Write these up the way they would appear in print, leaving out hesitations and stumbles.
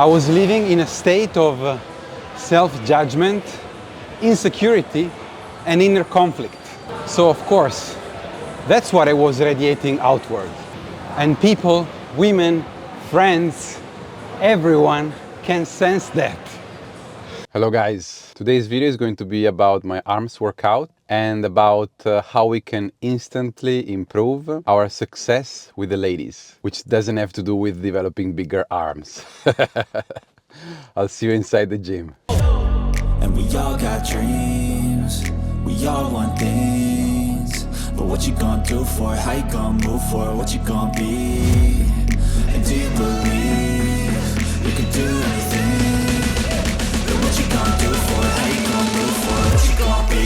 I was living in a state of self-judgment, insecurity, and inner conflict. So of course, that's what I was radiating outward. And people, women, friends, everyone can sense that. Hello guys, today's video is going to be about my arms workout and about how we can instantly improve our success with the ladies, which doesn't have to do with developing bigger arms. I'll see you inside the gym. And we all got dreams, we all want things, but what you gonna do for it, how you gonna move for it, what you gonna be, and do you believe you can do anything, but what you gonna do for it, how you gonna move for it, what you gonna be.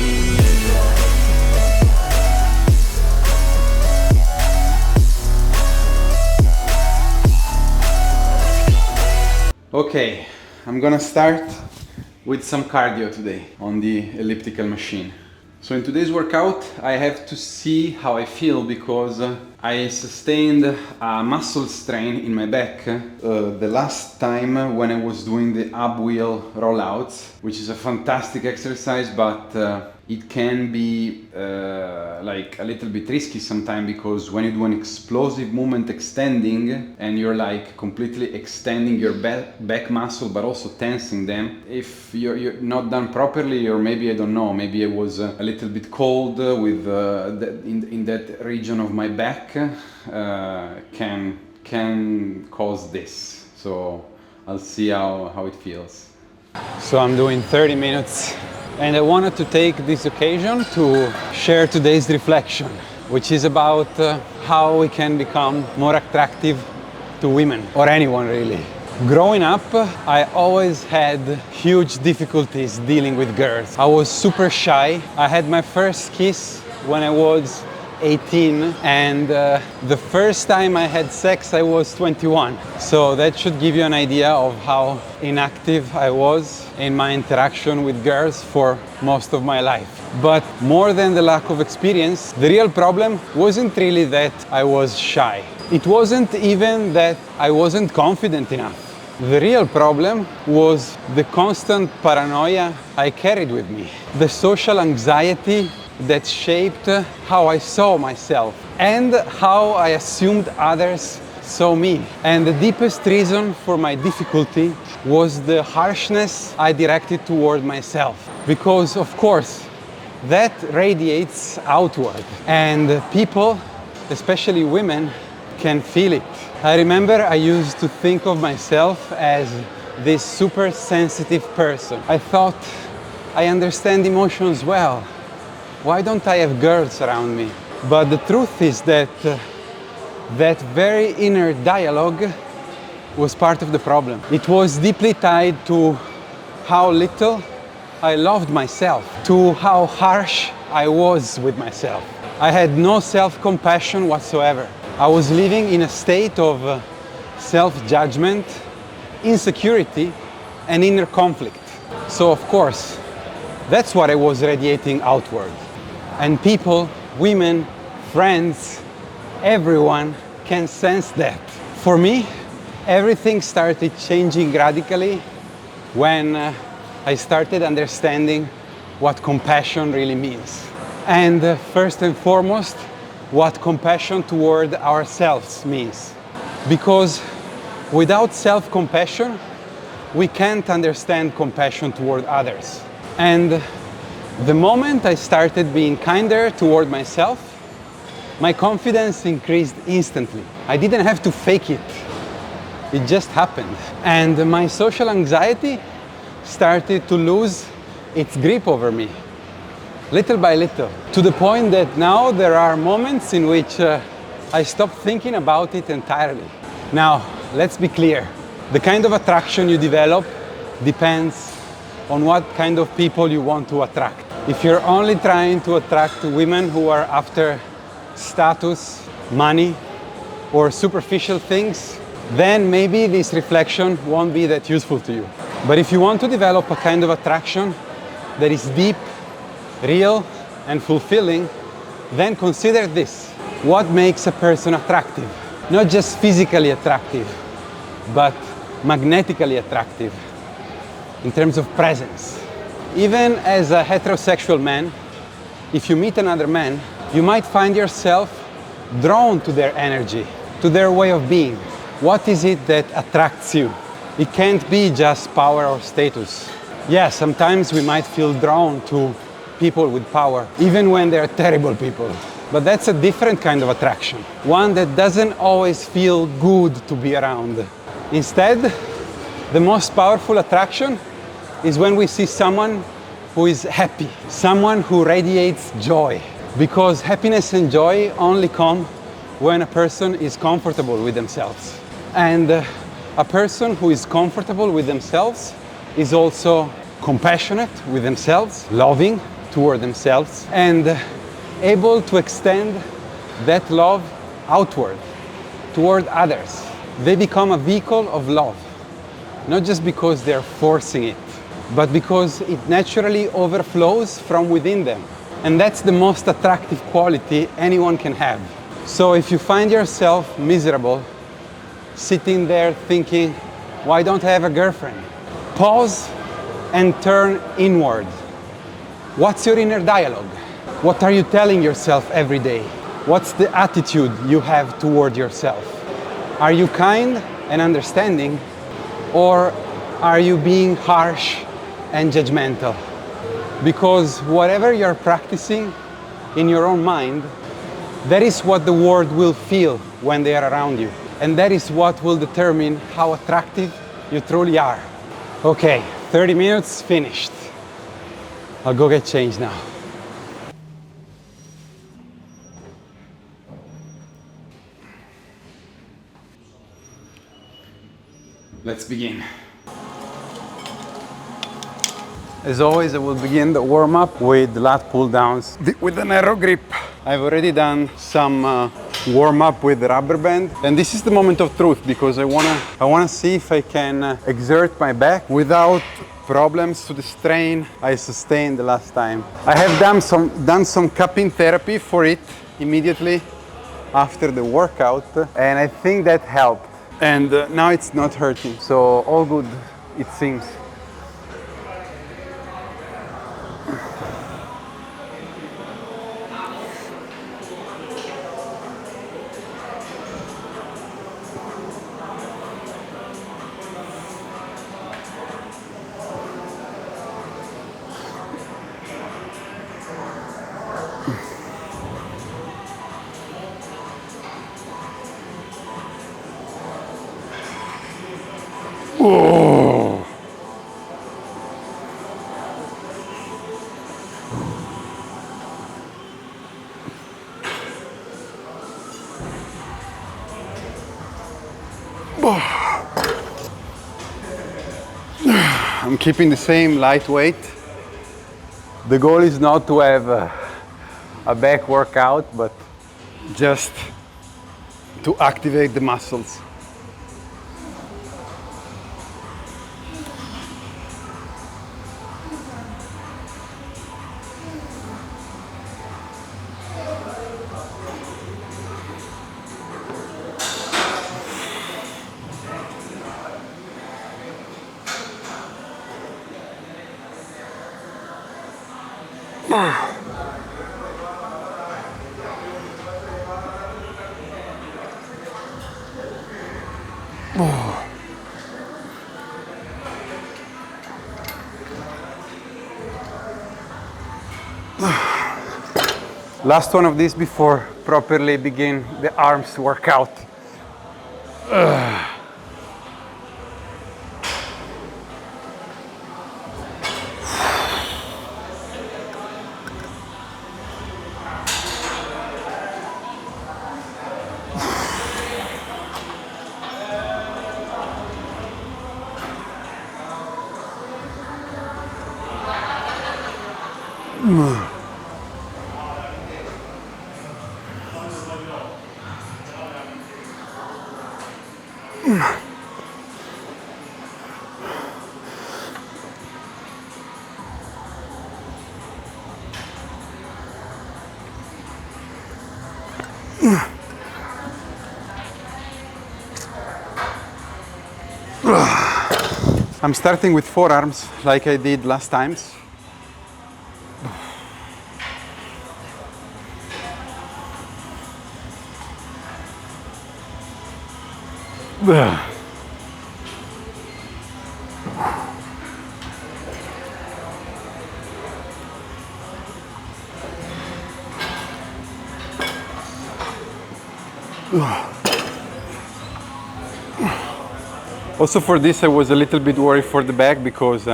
Okay, I'm gonna start with some cardio today on the elliptical machine. So in today's workout I have to see how I feel because I sustained a muscle strain in my back the last time when I was doing the ab wheel rollouts, which is a fantastic exercise, but it can be like a little bit risky sometimes, because when you do an explosive movement extending and you're like completely extending your back muscle but also tensing them, if you're not done properly, or maybe I don't know, maybe I was a little bit cold with in that region of my back, can cause this. So I'll see how it feels. So I'm doing 30 minutes. And I wanted to take this occasion to share today's reflection, which is about how we can become more attractive to women, or anyone really. Growing up, I always had huge difficulties dealing with girls. I was super shy. I had my first kiss when I was 18, and the first time I had sex I was 21. So that should give you an idea of how inactive I was in my interaction with girls for most of my life. But more than the lack of experience, the real problem wasn't really that I was shy. It wasn't even that I wasn't confident enough. The real problem was the constant paranoia I carried with me, the social anxiety that shaped how I saw myself and how I assumed others saw me. And the deepest reason for my difficulty was the harshness I directed toward myself. Because of course, that radiates outward, and people, especially women, can feel it. I remember I used to think of myself as this super sensitive person. I thought, I understand emotions well. Why don't I have girls around me? But the truth is that that very inner dialogue was part of the problem. It was deeply tied to how little I loved myself, to how harsh I was with myself. I had no self-compassion whatsoever. I was living in a state of self-judgment, insecurity, and inner conflict. So of course, that's what I was radiating outward. And people, women, friends, everyone can sense that. For me, everything started changing radically when I started understanding what compassion really means. And first and foremost, what compassion toward ourselves means. Because without self-compassion, we can't understand compassion toward others. And the moment I started being kinder toward myself, my confidence increased instantly. I didn't have to fake it. It just happened. And my social anxiety started to lose its grip over me, little by little, to the point that now there are moments in which I stop thinking about it entirely. Now, let's be clear. The kind of attraction you develop depends on what kind of people you want to attract. If you're only trying to attract women who are after status, money, or superficial things, then maybe this reflection won't be that useful to you. But if you want to develop a kind of attraction that is deep, real, and fulfilling, then consider this. What makes a person attractive? Not just physically attractive, but magnetically attractive in terms of presence. Even as a heterosexual man, if you meet another man, you might find yourself drawn to their energy, to their way of being. What is it that attracts you? It can't be just power or status. Yeah, sometimes we might feel drawn to people with power, even when they're terrible people. But that's a different kind of attraction, one that doesn't always feel good to be around. Instead, the most powerful attraction is when we see someone who is happy, someone who radiates joy. Because happiness and joy only come when a person is comfortable with themselves. And a person who is comfortable with themselves is also compassionate with themselves, loving toward themselves, and able to extend that love outward, toward others. They become a vehicle of love, not just because they're forcing it, but because it naturally overflows from within them. And that's the most attractive quality anyone can have. So if you find yourself miserable, sitting there thinking, why don't I have a girlfriend? Pause and turn inward. What's your inner dialogue? What are you telling yourself every day? What's the attitude you have toward yourself? Are you kind and understanding, or are you being harsh and judgmental? Because whatever you're practicing in your own mind, that is what the world will feel when they are around you. And that is what will determine how attractive you truly are. Okay, 30 minutes finished. I'll go get changed now. Let's begin. As always, I will begin the warm-up with lat pull-downs with a narrow grip. I've already done some warm-up with the rubber band, and this is the moment of truth because I wanna see if I can exert my back without problems to the strain I sustained the last time. I have done some cupping therapy for it immediately after the workout, and I think that helped. And now it's not hurting, so all good, it seems. Oh. I'm keeping the same light weight. The goal is not to have a back workout, but just to activate the muscles. Last one of these before properly begin the arms workout. I'm starting with forearms like I did last times. Also for this I was a little bit worried for the back because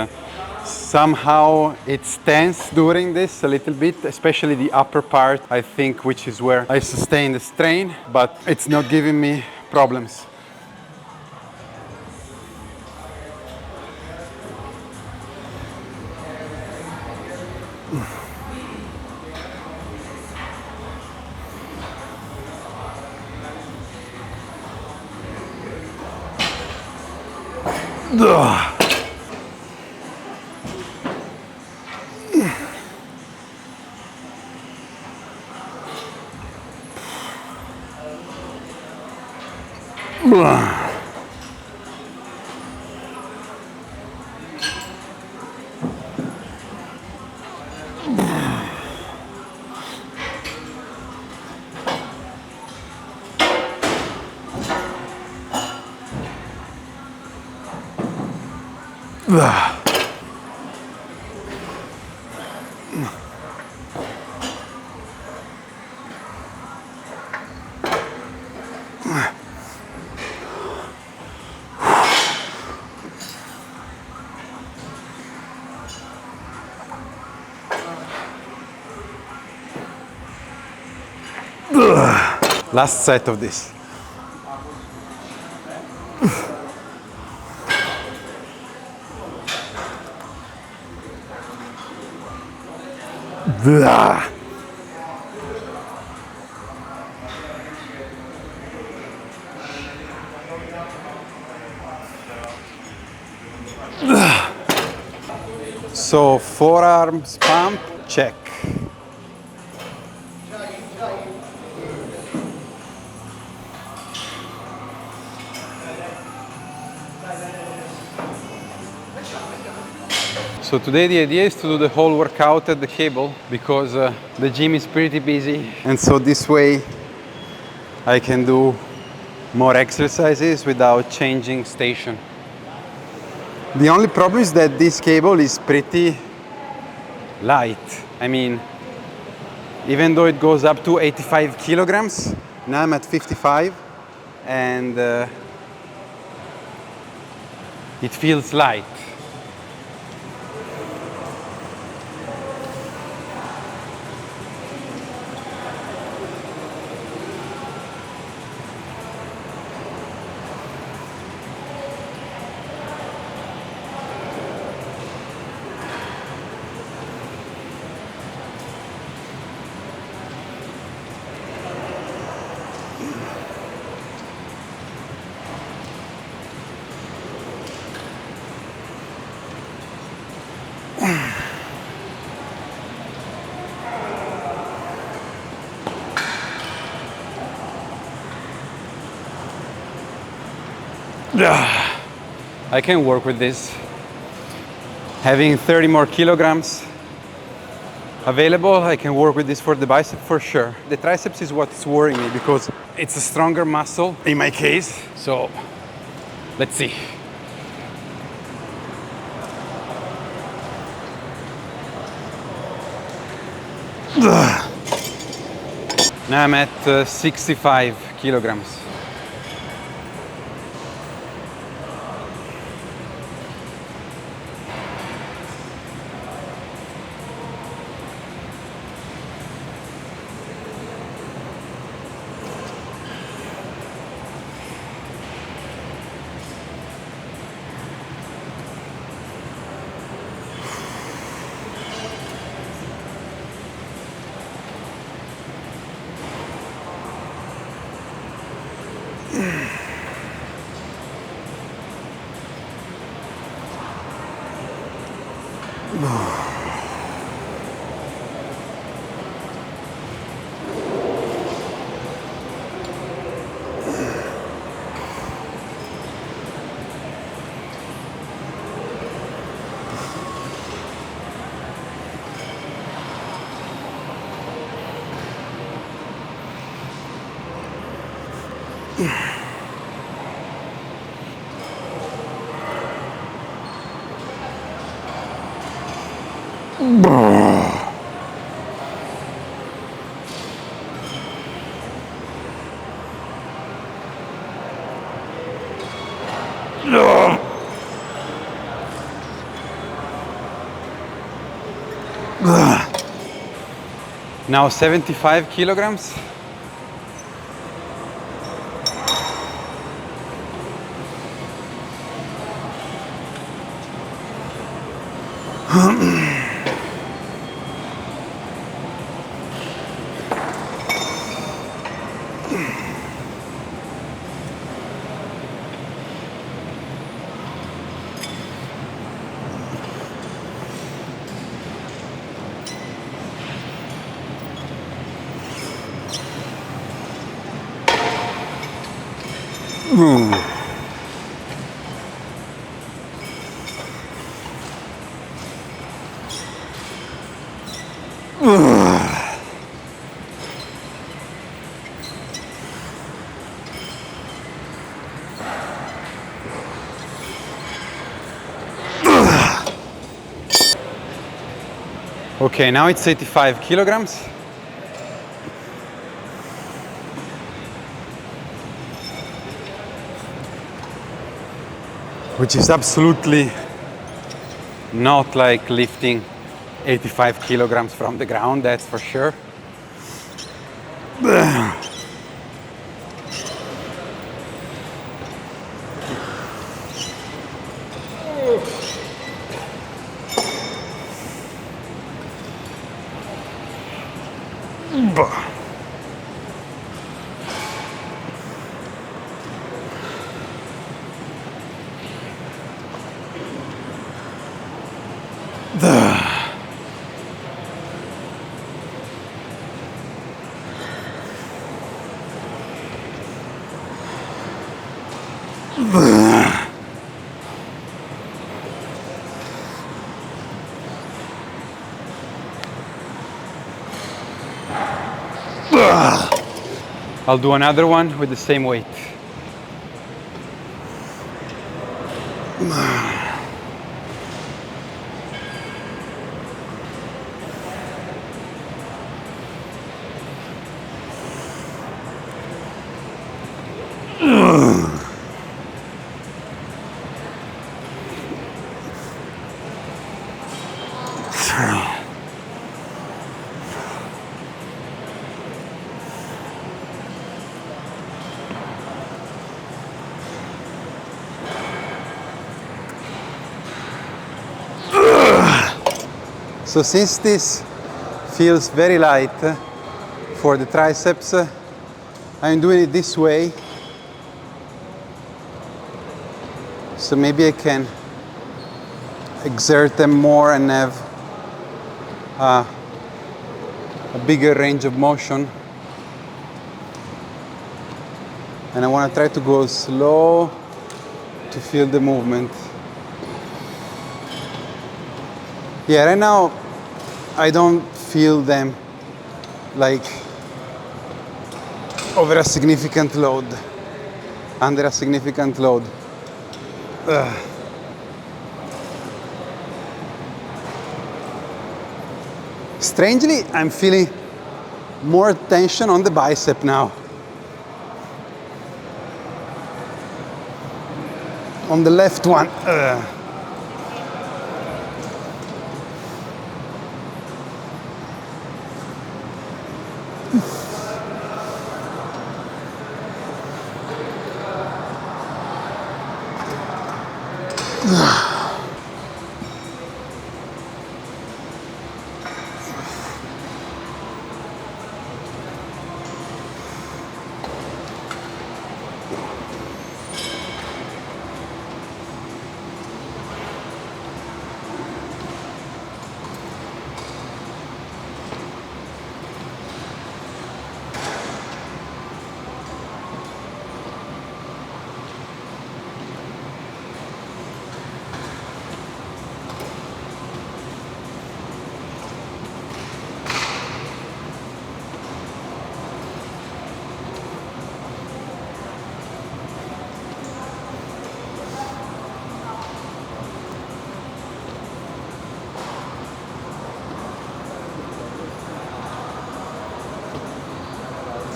somehow it's tense during this a little bit, especially the upper part, I think, which is where I sustain the strain, but it's not giving me problems. Last set of this. So forearms pump, check. So today the idea is to do the whole workout at the cable because the gym is pretty busy, and so this way I can do more exercises without changing station. The only problem is that this cable is pretty light. I mean, even though it goes up to 85 kilograms, now I'm at 55 and it feels light. I can work with this. Having 30 more kilograms available, I can work with this for the bicep for sure. The triceps is what's worrying me because it's a stronger muscle in my case. So let's see. Now I'm at 65 kilograms. Now 75 kilograms. Okay, now it's 85 kilograms. Which is absolutely not like lifting 85 kilograms from the ground, that's for sure. I'll do another one with the same weight. So since this feels very light for the triceps, I'm doing it this way. So maybe I can exert them more and have a bigger range of motion. And I want to try to go slow to feel the movement. Yeah, right now I don't feel them like over a significant load, under a significant load. Strangely, I'm feeling more tension on the bicep now. On the left one.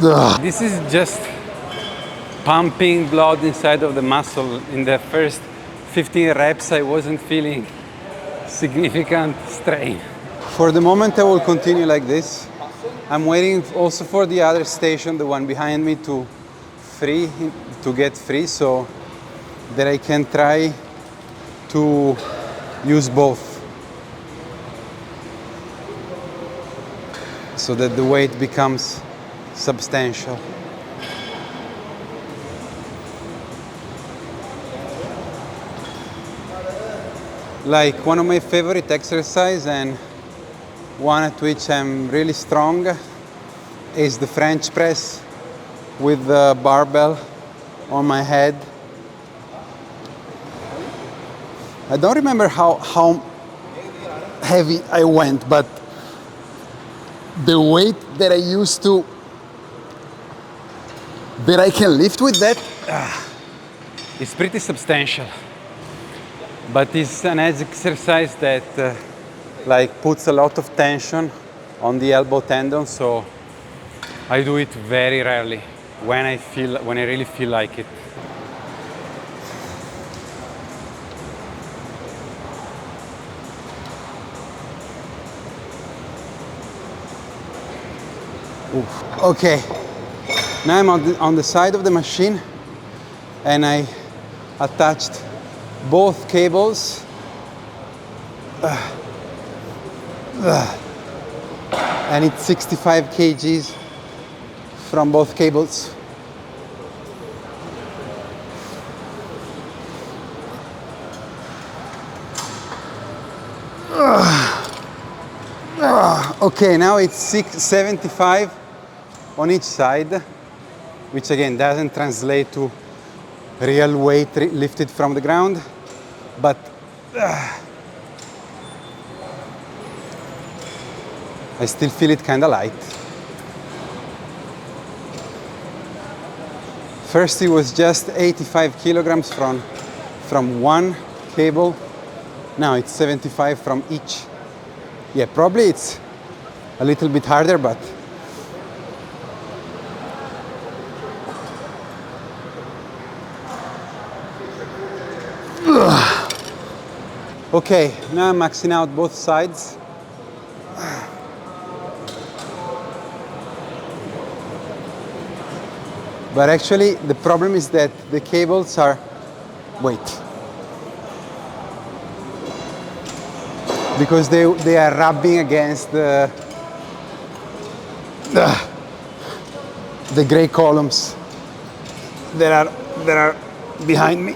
This is just pumping blood inside of the muscle. In the first 15 reps, I wasn't feeling significant strain. For the moment, I will continue like this. I'm waiting also for the other station, the one behind me, to get free, so that I can try to use both, so that the weight becomes substantial. Like one of my favorite exercises, and one at which I'm really strong, is the French press with the barbell on my head. I don't remember how heavy I went, but the weight that I used to, that I can lift with that, is pretty substantial. But it's an exercise that like puts a lot of tension on the elbow tendon, so I do it very rarely when I really feel like it. Oof. Okay, now I'm on the side of the machine, and I attached both cables and it's 65 kgs from both cables. Okay, now it's 75 on each side, which again doesn't translate to real weight lifted from the ground, but I still feel it kind of light. First it was just 85 kilograms from one cable, now it's 75 from each. Yeah, probably it's a little bit harder, but okay, now I'm maxing out both sides. But actually the problem is that the cables are, wait, because they are rubbing against the gray columns that are behind me.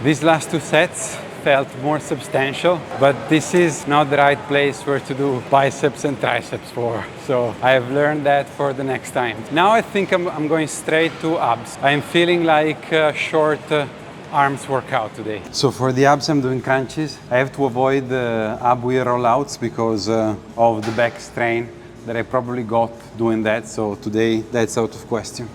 These last two sets felt more substantial, but this is not the right place where to do biceps and triceps for. So I have learned that for the next time. Now I think I'm going straight to abs. I'm feeling like a short arms workout today. So for the abs I'm doing crunches. I have to avoid the ab wheel rollouts because of the back strain that I probably got doing that. So today that's out of question.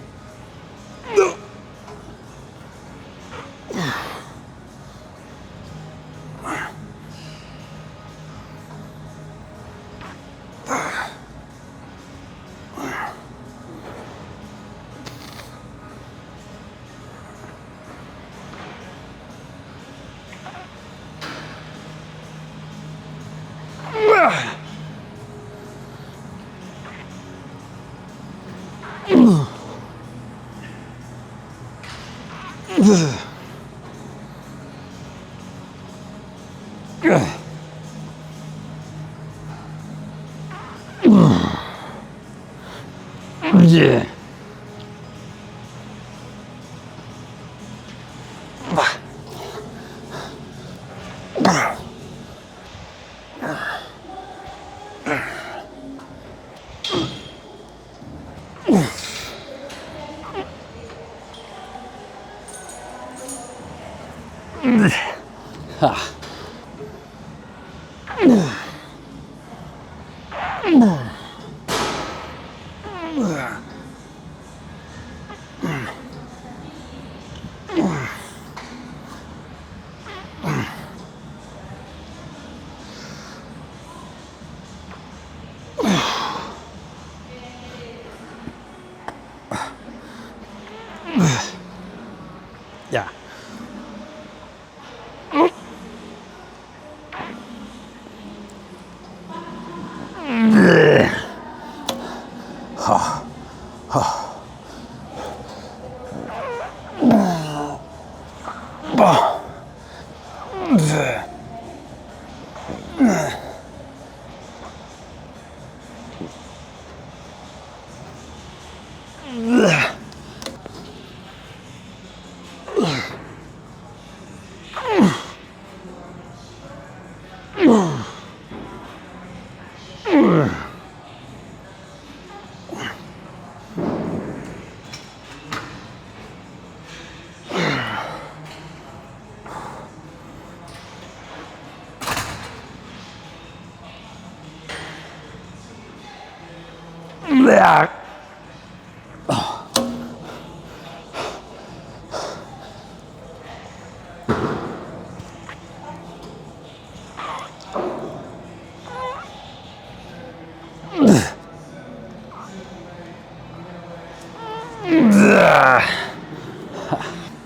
Yeah.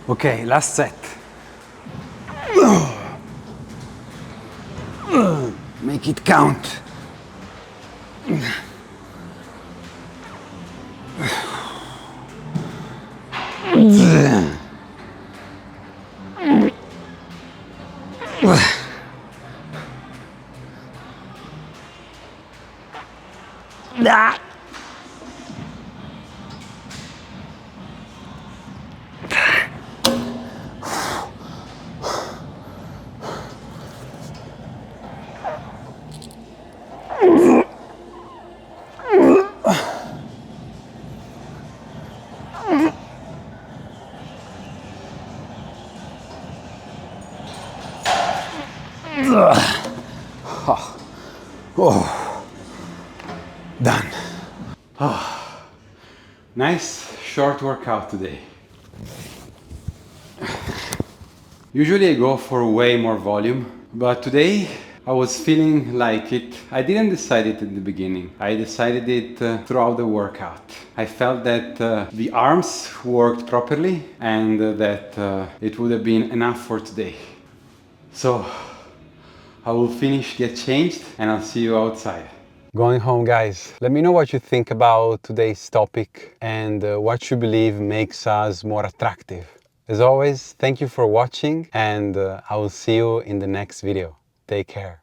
Okay, last set. Make it count. Oh, done. Oh, nice short workout today. Usually I go for way more volume, but today I was feeling like it. I didn't decide it in the beginning. I decided it throughout the workout. I felt that the arms worked properly and that it would have been enough for today. So I will finish, get changed, and I'll see you outside. Going home, guys. Let me know what you think about today's topic and what you believe makes us more attractive. As always, thank you for watching, and I will see you in the next video. Take care.